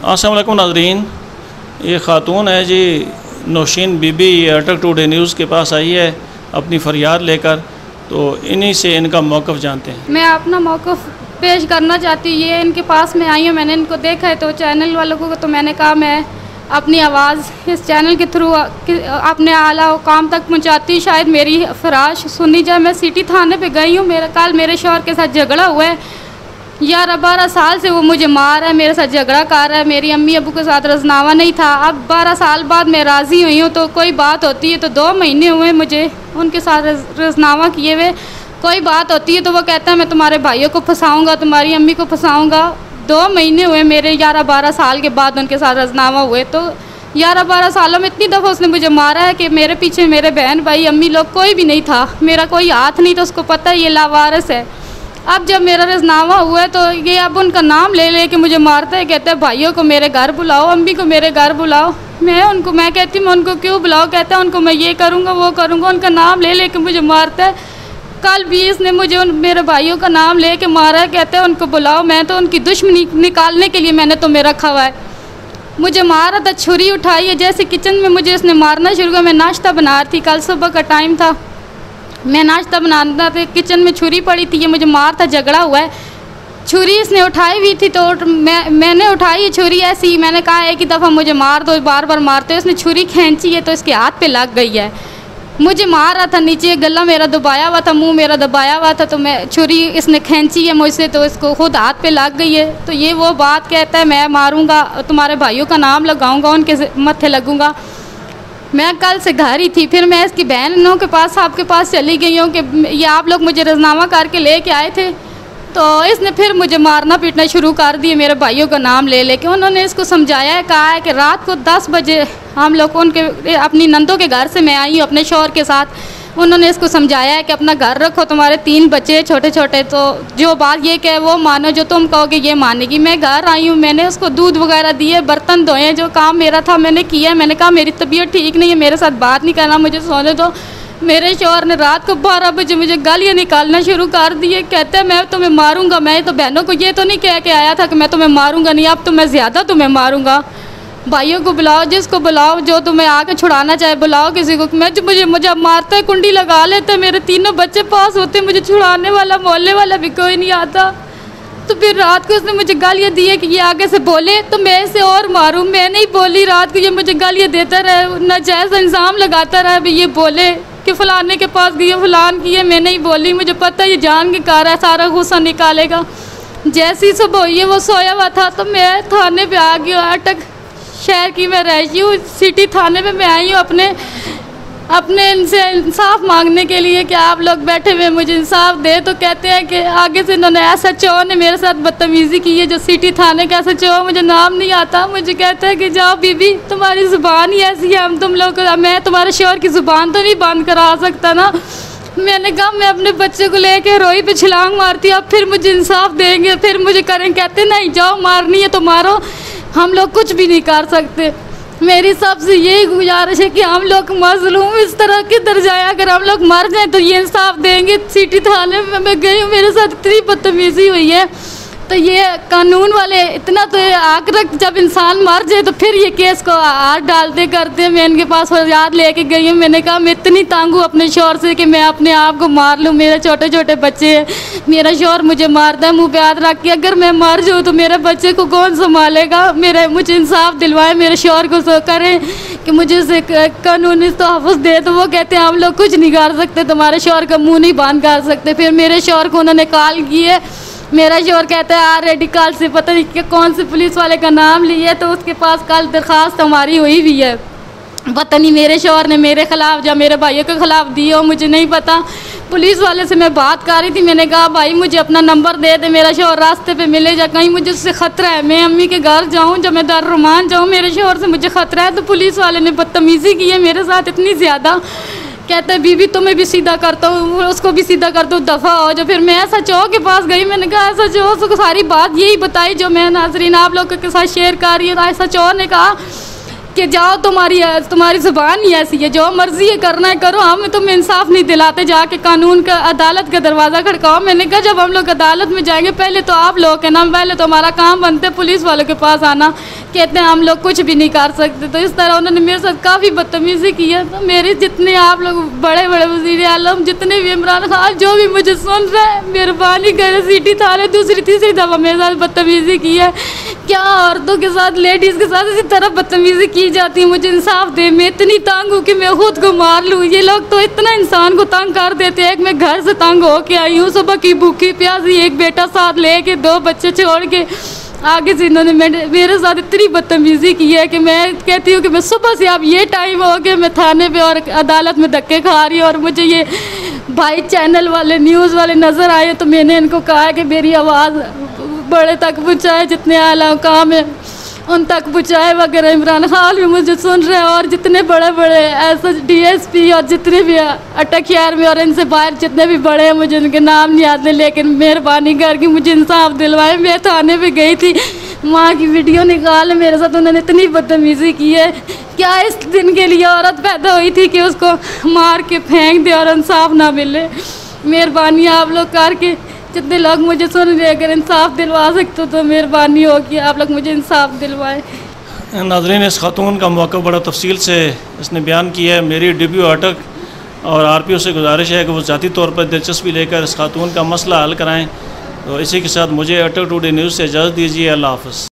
अस्सलाम वालेकुम नाज़रीन, ये ख़ातून है जी नौशीन बीबी, ये अटक टुडे न्यूज़ के पास आई है अपनी फ़रियाद लेकर, तो इन्हीं से इनका मौक़िफ़ जानते हैं। मैं अपना मौक़िफ़ पेश करना चाहती हूँ। ये इनके पास में आई हूँ, मैंने इनको देखा है तो चैनल वालों को तो मैंने कहा मैं अपनी आवाज़ इस चैनल के थ्रू अपने आला हुकाम तक पहुँचाती हूँ, शायद मेरी फराश सुनी जाए। मैं सिटी थाने पे गई हूँ, कल मेरे शौहर के साथ झगड़ा हुआ है। 11-12 साल से वो मुझे मार है, मेरे साथ झगड़ा कर रहा है। मेरी अम्मी अबू के साथ रजनावा नहीं था। अब 12 साल बाद मैं राज़ी हुई हूँ, तो कोई बात होती है तो 2 महीने हुए मुझे उनके साथ रजनावा किए हुए। कोई बात होती है तो वो कहता है मैं तुम्हारे भाइयों को फंसाऊँगा, तुम्हारी अम्मी को फंसाऊँगा। 2 महीने हुए मेरे 11-12 साल के बाद उनके साथ रजनावा हुए। तो 11-12 सालों में इतनी दफ़ा उसने मुझे मारा है कि मेरे पीछे मेरे बहन भाई अम्मी लोग कोई भी नहीं था, मेरा कोई हाथ नहीं। तो उसको पता है ये लावारिस है। अब जब मेरा रजनावा हुआ है तो ये अब उनका नाम ले ले के मुझे मारता है, कहते हैं भाइयों को मेरे घर बुलाओ, अम्मी को मेरे घर बुलाओ। मैं कहती हूँ मैं उनको क्यों बुलाओ, कहता है उनको मैं ये करूँगा वो करूँगा। उनका नाम ले के मुझे मारता है। कल भी इसने मुझे मेरे भाइयों का नाम ले के मारा है, कहते हैं उनको बुलाओ। मैं तो उनकी दुश्मनी निकालने के लिए मैंने तो मेरा रखा हुआ है। मुझे मारा था, छुरी उठाई है, जैसे किचन में मुझे इसने मारना शुरू किया। मैं नाश्ता बना रही थी, कल सुबह का टाइम था, मैं नाश्ता बनाना था, किचन में छुरी पड़ी थी, ये मुझे मार था, झगड़ा हुआ है। छुरी इसने उठाई हुई थी तो मैंने उठाई है छुरी ऐसी। मैंने कहा एक ही दफ़ा मुझे मार दो, बार बार मारते हो। इसने छुरी खींची है तो इसके हाथ पे लग गई है। मुझे मार रहा था, नीचे गला मेरा दबाया हुआ था, मुंह मेरा दबाया हुआ था, तो मैं छुरी इसने खींची है मुझसे तो इसको खुद हाथ पे लग गई है। तो ये वो बात कहता है मैं मारूँगा, तुम्हारे भाइयों का नाम लगाऊँगा, उनके मत्थे लगूँगा। मैं कल से घर ही थी, फिर मैं इसकी बहनों के पास आपके पास चली गई हूँ कि ये आप लोग मुझे रजनामा करके लेके आए थे। तो इसने फिर मुझे मारना पीटना शुरू कर दिए मेरे भाइयों का नाम ले के। उन्होंने इसको समझाया है, कहा है कि रात को 10 बजे हम लोग उनके अपनी नंदों के घर से मैं आई हूँ अपने शौहर के साथ। उन्होंने इसको समझाया है कि अपना घर रखो, तुम्हारे 3 बच्चे छोटे छोटे, तो जो बात ये कहे वो मानो, जो तुम कहोगे ये मानेगी। मैं घर आई हूँ, मैंने उसको दूध वगैरह दिए, बर्तन धोए, जो काम मेरा था मैंने किया। मैंने कहा मेरी तबीयत ठीक नहीं है, मेरे साथ बात नहीं करना, मुझे सोने दो। मेरे शौहर ने रात को 12 बजे मुझे गालियाँ निकालना शुरू कर दिए, कहते हैं मैं तुम्हें मारूंगा। मैं तो बहनों को ये तो नहीं कह के आया था कि मैं तुम्हें मारूंगा नहीं, अब तो मैं ज़्यादा तुम्हें मारूंगा। भाइयों को बुलाओ, जिसको बुलाओ, जो तुम्हें आके छुड़ाना चाहे बुलाओ किसी को। मुझे मारता है, कुंडी लगा लेते, मेरे 3 बच्चे पास होते, मुझे छुड़ाने वाला मोहल्ले वाला भी कोई नहीं आता। तो फिर रात को उसने मुझे गालियाँ दी है कि ये आगे से बोले तो मैं इसे और मारूं। मैं नहीं बोली, रात को ये मुझे गालियाँ देता रहे, नाजायज़ इल्ज़ाम लगाता रहा, भाई ये बोले कि फ़लाने के पास गई, फ़लान की है। मैं नहीं बोली, मुझे पता है ये जान के कार है, सारा गुस्सा निकालेगा। जैसी सुबह हुई है वो सोया हुआ था तो मैं थाने पे आ गई। अटक शहर की मैं रही हूँ, सिटी थाने पे मैं आई हूँ अपने इनसे इंसाफ मांगने के लिए कि आप लोग बैठे हुए मुझे इंसाफ दे। तो कहते हैं कि आगे से इन्होंने SHO ने मेरे साथ बदतमीज़ी की है, जो सिटी थाने का SHO, मुझे नाम नहीं आता। मुझे कहता है कि जाओ बीबी, तुम्हारी ज़ुबान ही ऐसी है, हम तुम लोग, मैं तुम्हारे शौहर की ज़ुबान तो नहीं बंद करा सकता ना। मैंने कहा मैं अपने बच्चे को लेके रोई पे छलांग मारती, अब फिर मुझे इंसाफ देंगे, फिर मुझे करें। कहते नहीं जाओ, मारनी है तो मारो, हम लोग कुछ भी नहीं कर सकते। मेरी सबसे यही गुजारिश है कि हम लोग मजलूम इस तरह किधर जाए, अगर हम लोग मर जाए तो ये इंसाफ देंगे। सिटी थाने में मैं गई हूँ, मेरे साथ इतनी बदतमीज़ी हुई है। तो ये कानून वाले इतना तो आकर जब इंसान मर जाए तो फिर ये केस को हाथ डालते करते। मैं इनके पास याद लेके गई हूँ, मैंने कहा मैं इतनी तंग हूँ अपने शौहर से कि मैं अपने आप को मार लूँ। मेरे छोटे छोटे बच्चे हैं, मेरा शौहर मुझे मारता है मुँह पे हाथ रख के, अगर मैं मर जाऊँ तो मेरे बच्चे को कौन संभालेगा। मुझे इंसाफ दिलवाए, मेरे शौहर को सो करें कि मुझे से कानूनी तहफ़्फ़ुज़ दे। तो वो कहते हैं हम लोग कुछ नहीं कर सकते, तुम्हारे शौहर का मुँह नहीं बंद कर सकते। फिर मेरे शौहर को उन्होंने कॉल की है, मेरा शौहर कहता है ऑलरेडी कल से पता नहीं कि कौन से पुलिस वाले का नाम लिया, तो उसके पास कल दरख्वास्त हमारी हुई भी है। पता नहीं मेरे शौहर ने मेरे ख़िलाफ़ या मेरे भाइयों के ख़िलाफ़ दी हो, मुझे नहीं पता। पुलिस वाले से मैं बात कर रही थी, मैंने कहा भाई मुझे अपना नंबर दे दे, मेरा शौहर रास्ते पे मिले जा, कहीं मुझे उससे ख़तरा है, मैं अम्मी के घर जाऊँ, जब मैं दारुमान जाऊँ, मेरे शौहर से मुझे ख़तरा है। तो पुलिस वाले ने बदतमीज़ी की है मेरे साथ इतनी ज़्यादा। कहते हैं बीबी तुम्हें भी सीधा करता हूँ, उसको भी सीधा कर दो, दफ़ा हो जो। फिर मैं SHO के पास गई, मैंने कहा SHO उसको सारी बात यही बताई जो मैं नाज़रीन आप लोगों के साथ शेयर कर रही हूँ। तो SHO ने कहा कि जाओ तुम्हारी ज़ुबान ही ऐसी है, जो मर्जी है करना है करो, हमें तुम इंसाफ नहीं दिलाते, जाके कानून का अदालत का दरवाज़ा खड़काओ। मैंने कहा जब हम लोग अदालत में जाएंगे पहले तो आप लोग के नाम, पहले तो हमारा काम बनते पुलिस वालों के पास आना, कहते हैं हम लोग कुछ भी नहीं कर सकते। तो इस तरह उन्होंने मेरे साथ काफ़ी बदतमीज़ी की है। तो मेरे जितने आप लोग बड़े बड़े वज़ीर आलम, जितने भी इमरान खान जो भी मुझे सुन रहे हैं, मेहरबानी करे सीटी थाने दूसरी तीसरी दफ़ा मेरे साथ बदतमीज़ी की है। क्या औरतों के साथ, लेडीज़ के साथ इसी तरह बदतमीज़ी की जाती है? मुझे इंसाफ दे। मैं इतनी तंग हूँ कि मैं खुद को मार लूँ। ये लोग तो इतना इंसान को तंग कर देते हैं। एक मैं घर से तंग हो के आई हूँ, सुबह की भूखी प्यासी, एक बेटा साथ लेके 2 बच्चे छोड़ के आगे से इन्होंने मेरे साथ इतनी बदतमीज़ी की है कि मैं कहती हूँ कि मैं सुबह से अब ये टाइम हो गया मैं थाने पे और अदालत में धक्के खा रही हूँ। और मुझे ये भाई चैनल वाले, न्यूज़ वाले नज़र आए तो मैंने इनको कहा है कि मेरी आवाज़ बड़े तक पहुँचाए, जितने आला काम है उन तक पहुँचाए वगैरह। इमरान खान भी मुझे सुन रहे हैं और जितने बड़े बड़े DSP और जितने भी अटक शहर में और इनसे बाहर जितने भी बड़े हैं, मुझे उनके नाम नहीं आते, लेकिन मेहरबानी करके मुझे इंसाफ दिलवाए। मैं थाने पे गई थी, माँ की वीडियो निकाल, मेरे साथ उन्होंने इतनी बदतमीज़ी की है। क्या इस दिन के लिए औरत पैदा हुई थी कि उसको मार के फेंक दे और इंसाफ ना मिले? मेहरबानी आप लोग करके, जितने लोग मुझे सुन रहे, अगर इंसाफ दिलवा सकते तो मेहरबानी होगी आप लोग मुझे इंसाफ दिलवाएं। नाज़रीन, इस खातून का मौक़िफ़ बड़ा तफसील से इसने बयान किया है। मेरी DPO अटक और RPO से गुजारिश है कि वो ज़ाती तौर पर दिलचस्पी लेकर इस खातून का मसला हल कराएँ। तो इसी के साथ मुझे अटक टुडे न्यूज़ से इजाज़त दीजिए। अल्लाह हाफ़िज़।